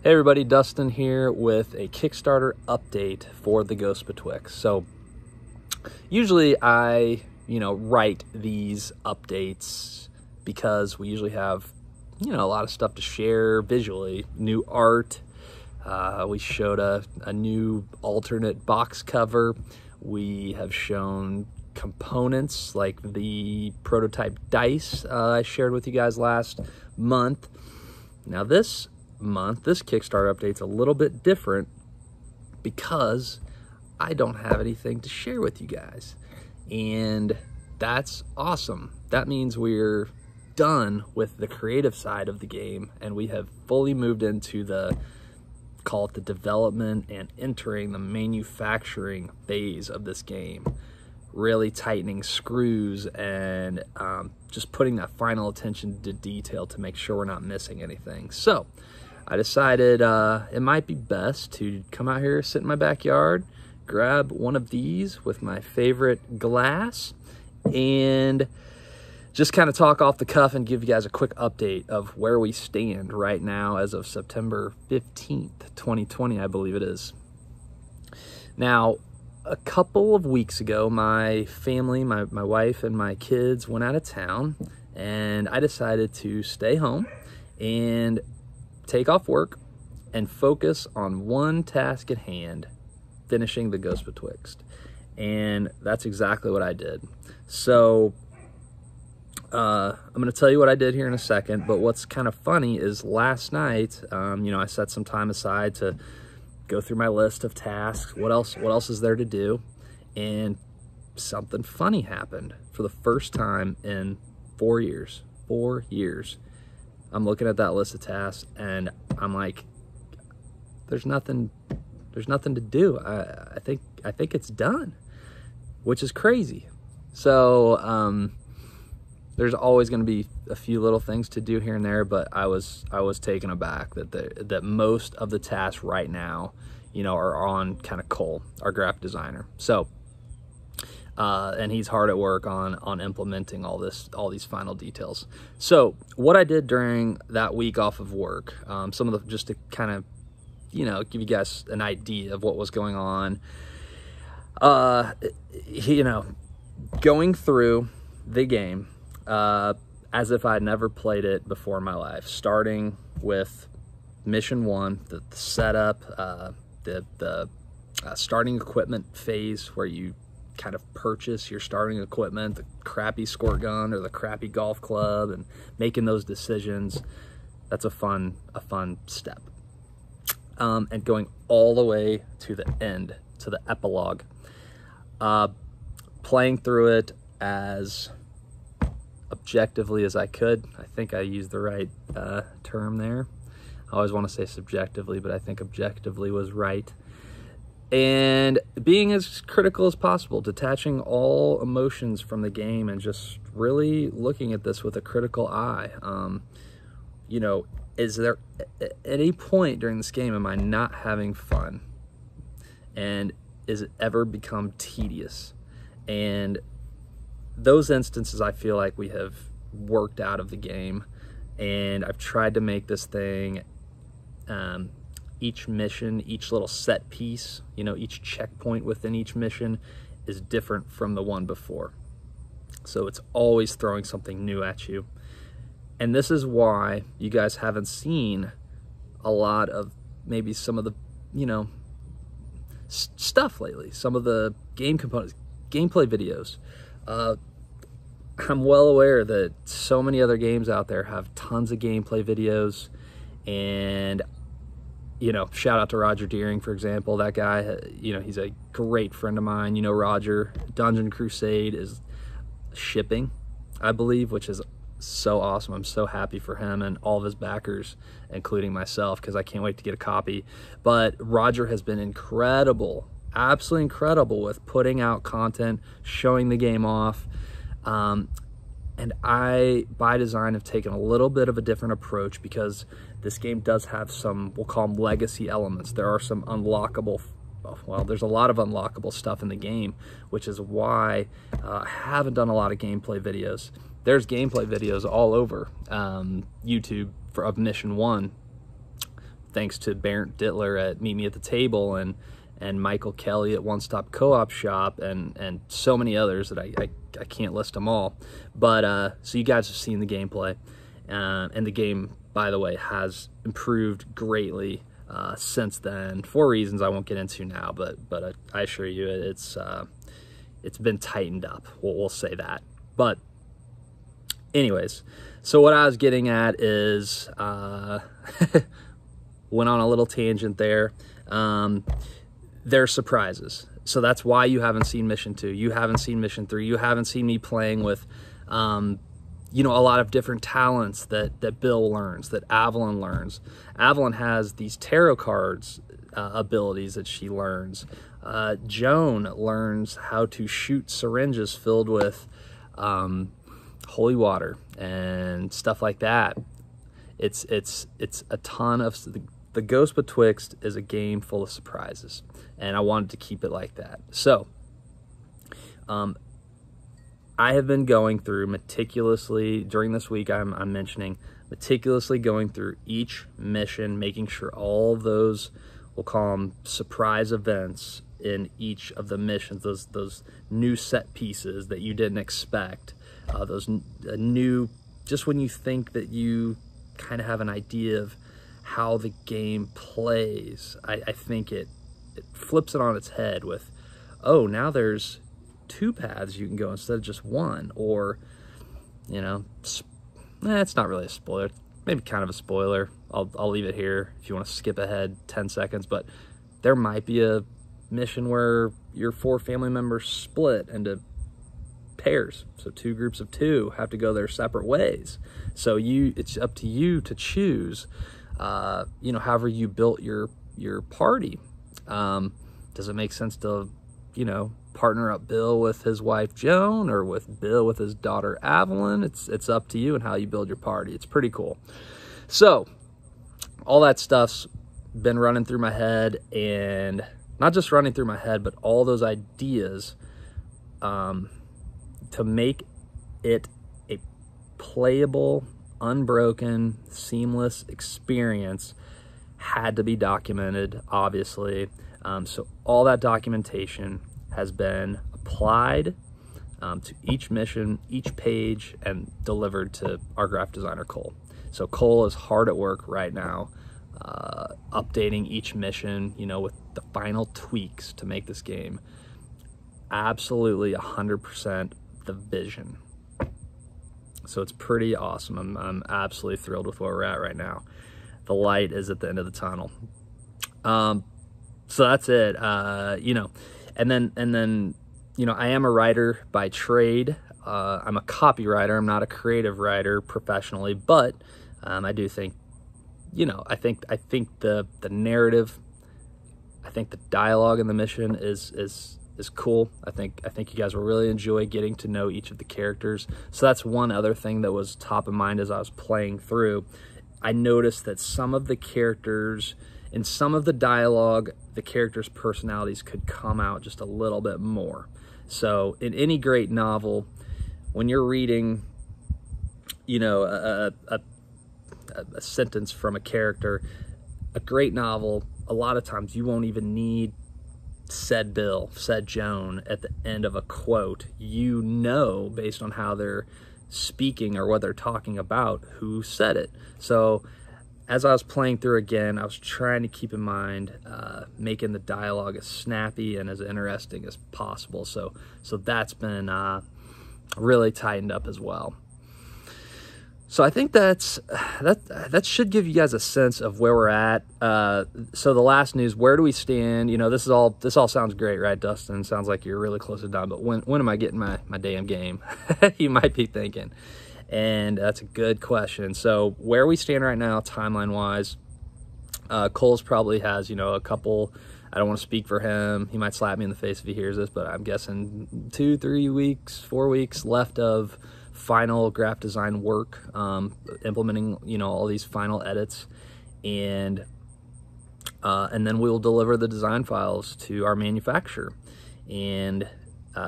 Hey everybody, Dustin here with a Kickstarter update for the Ghosts Betwixt. So usually I, write these updates because we usually have, a lot of stuff to share visually. New art, we showed a new alternate box cover. We have shown components like the prototype dice I shared with you guys last month. Now this Kickstarter update's a little bit different because I don't have anything to share with you guys, and that's awesome. That means we're done with the creative side of the game and we have fully moved into the development and entering the manufacturing phase of this game, really tightening screws and just putting that final attention to detail to make sure we're not missing anything. So I decided it might be best to come out here, sit in my backyard, grab one of these with my favorite glass, and just kind of talk off the cuff and give you guys a quick update of where we stand right now as of September 15th, 2020, I believe it is. Now, a couple of weeks ago, my family, my wife and my kids went out of town, and I decided to stay home and take off work and focus on one task at hand, finishing the Ghosts Betwixt. And that's exactly what I did. So I'm going to tell you what I did here in a second, but what's kind of funny is last night, I set some time aside to go through my list of tasks. What else is there to do? And something funny happened for the first time in 4 years. 4 years. I'm looking at that list of tasks and I'm like, there's nothing to do. I think it's done, which is crazy. So there's always going to be a few little things to do here and there, but I was taken aback that most of the tasks right now, are on kind of Cole, our graphic designer. So and he's hard at work on implementing all these final details. So what I did during that week off of work, just to kind of, give you guys an idea of what was going on, going through the game as if I'd never played it before in my life, starting with mission 1, the setup, the starting equipment phase where you kind of purchase your starting equipment, the crappy squirt gun or the crappy golf club, and making those decisions. That's a fun step. And going all the way to the end, to the epilogue, playing through it as objectively as I could. I think I used the right term there. I always want to say subjectively, but I think objectively was right. And being as critical as possible, detaching all emotions from the game and just really looking at this with a critical eye. Is there at any point during this game am I not having fun? And is it ever become tedious? And those instances I feel like we have worked out of the game, and I've tried to make this thing, each mission, each little set piece, each checkpoint within each mission is different from the one before. So it's always throwing something new at you. And this is why you guys haven't seen a lot of maybe some of the, stuff lately, some of the game components, gameplay videos. I'm well aware that so many other games out there have tons of gameplay videos, and shout out to Roger Deering, for example. That guy, he's a great friend of mine. Roger, Dungeon Crusade is shipping, I believe, which is so awesome. I'm so happy for him and all of his backers, including myself, because I can't wait to get a copy. But Roger has been incredible, absolutely incredible with putting out content, showing the game off. And I, by design, have taken a little bit of a different approach because this game does have some, we'll call them legacy elements. There are some unlockable, well, there's a lot of unlockable stuff in the game, which is why I haven't done a lot of gameplay videos. There's gameplay videos all over YouTube of Mission 1 thanks to Bernd Dittler at Meet Me at the Table, and Michael Kelly at One Stop Co-op Shop, and so many others that I can't list them all. But so you guys have seen the gameplay, and the game, by the way, has improved greatly since then, for reasons I won't get into now. But I assure you, it's been tightened up. We'll say that. But anyways, so what I was getting at is went on a little tangent there. They're surprises. So that's why you haven't seen Mission 2. You haven't seen Mission 3. You haven't seen me playing with, you know, a lot of different talents that Bill learns, that Avalon learns. Avalon has these tarot cards abilities that she learns. Joan learns how to shoot syringes filled with holy water and stuff like that. It's a ton of... The Ghosts Betwixt is a game full of surprises, and I wanted to keep it like that. So, I have been going through meticulously, during this week I'm mentioning, meticulously going through each mission, making sure all of those, we'll call them surprise events in each of the missions, those new set pieces that you didn't expect, those new, just when you think that you kind of have an idea of how the game plays, I think it flips it on its head with, oh, now there's 2 paths you can go instead of just 1, or, you know, it's not really a spoiler, maybe kind of a spoiler. I'll leave it here if you want to skip ahead 10 seconds, but there might be a mission where your 4 family members split into pairs, so 2 groups of 2 have to go their separate ways. So it's up to you to choose, you know, however you built your party. Does it make sense to, you know, partner up Bill with his wife Joan, or with Bill with his daughter Avalon? It's up to you and how you build your party. It's pretty cool. So all that stuff's been running through my head, and not just running through my head, but all those ideas to make it a playable, unbroken, seamless experience had to be documented, obviously. So all that documentation has been applied to each mission, each page, and delivered to our graphic designer, Cole. So Cole is hard at work right now, updating each mission, you know, with the final tweaks to make this game absolutely 100% the vision. So it's pretty awesome. I'm absolutely thrilled with where we're at right now. The light is at the end of the tunnel. So that's it. You know, and then, you know, I am a writer by trade. I'm a copywriter. I'm not a creative writer professionally, but I do think, you know, I think the narrative, I think the dialogue in the mission is cool. I think you guys will really enjoy getting to know each of the characters. So that's one other thing that was top of mind as I was playing through. I noticed that some of the characters, in some of the dialogue, the characters' personalities could come out just a little bit more. So in any great novel, when you're reading, you know, a sentence from a character, a great novel, a lot of times you won't even need said Bill, said Joan at the end of a quote. You know, based on how they're speaking or what they're talking about, who said it. So as I was playing through again, I was trying to keep in mind making the dialogue as snappy and as interesting as possible. So that's been really tightened up as well. So I think that should give you guys a sense of where we're at. So the last news, where do we stand? You know, this all sounds great, right, Dustin? Sounds like you're really close to done, but when am I getting my damn game? You might be thinking. And that's a good question. So where we stand right now, timeline-wise, Cole's probably has, you know, a couple, I don't want to speak for him. He might slap me in the face if he hears this, but I'm guessing 2, 3 weeks, 4 weeks left of final graphic design work, implementing, you know, all these final edits, and then we will deliver the design files to our manufacturer. And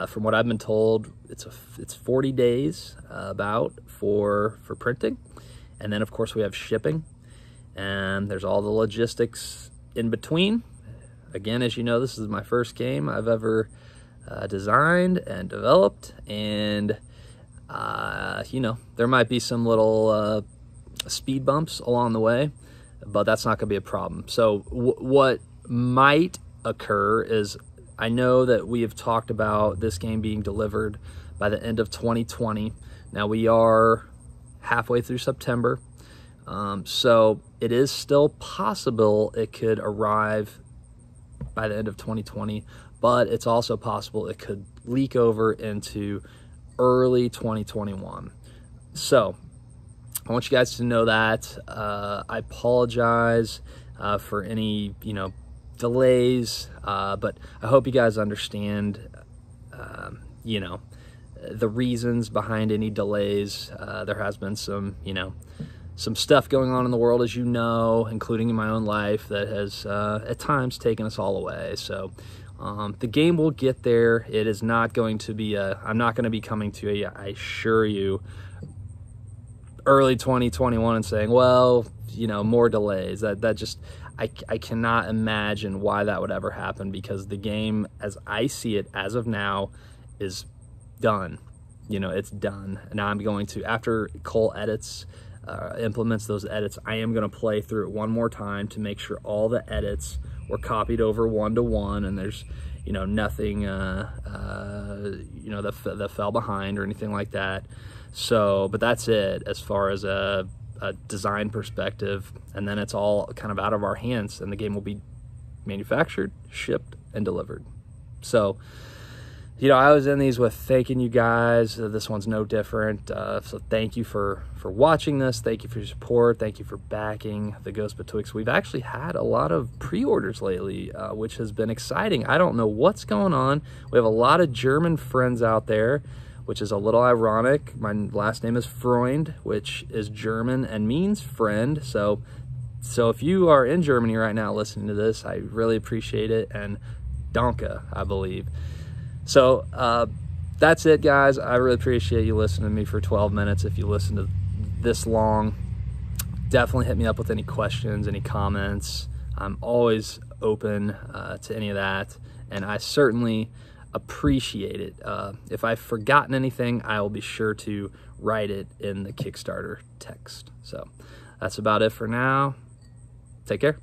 from what I've been told, it's 40 days about for printing, and then of course we have shipping, and there's all the logistics in between. Again, as you know, this is my first game I've ever designed and developed, and you know, there might be some little speed bumps along the way, but that's not going to be a problem. So what might occur is, I know that we have talked about this game being delivered by the end of 2020. Now we are halfway through September, so it is still possible it could arrive by the end of 2020, but it's also possible it could leak over into early 2021. So I want you guys to know that. I apologize for any, you know, delays, but I hope you guys understand, you know, the reasons behind any delays. There has been some, you know, some stuff going on in the world, as you know, including in my own life, that has at times taken us all away. So the game will get there. It is not going to be I'm not going to be coming to you, I assure you, early 2021 and saying, well, you know, more delays. That just, I cannot imagine why that would ever happen, because the game, as I see it as of now, is done. You know, it's done. Now I'm going to, after Cole edits, implements those edits, I am going to play through it one more time to make sure all the edits were copied over one-to-one, and there's, you know, nothing, you know, that fell behind or anything like that. So, but that's it as far as a design perspective, and then it's all kind of out of our hands, and the game will be manufactured, shipped, and delivered. So, you know, I was in these with thanking you guys. This one's no different. So thank you for watching this. Thank you for your support. Thank you for backing the Ghosts Betwixt. We've actually had a lot of pre-orders lately, which has been exciting. I don't know what's going on. We have a lot of German friends out there, which is a little ironic. My last name is Freund, which is German and means friend. So if you are in Germany right now listening to this, I really appreciate it. And Danke, I believe. So that's it, guys. I really appreciate you listening to me for 12 minutes. If you listen to this long, definitely hit me up with any questions, any comments. I'm always open to any of that, and I certainly appreciate it. If I've forgotten anything, I will be sure to write it in the Kickstarter text. So that's about it for now. Take care.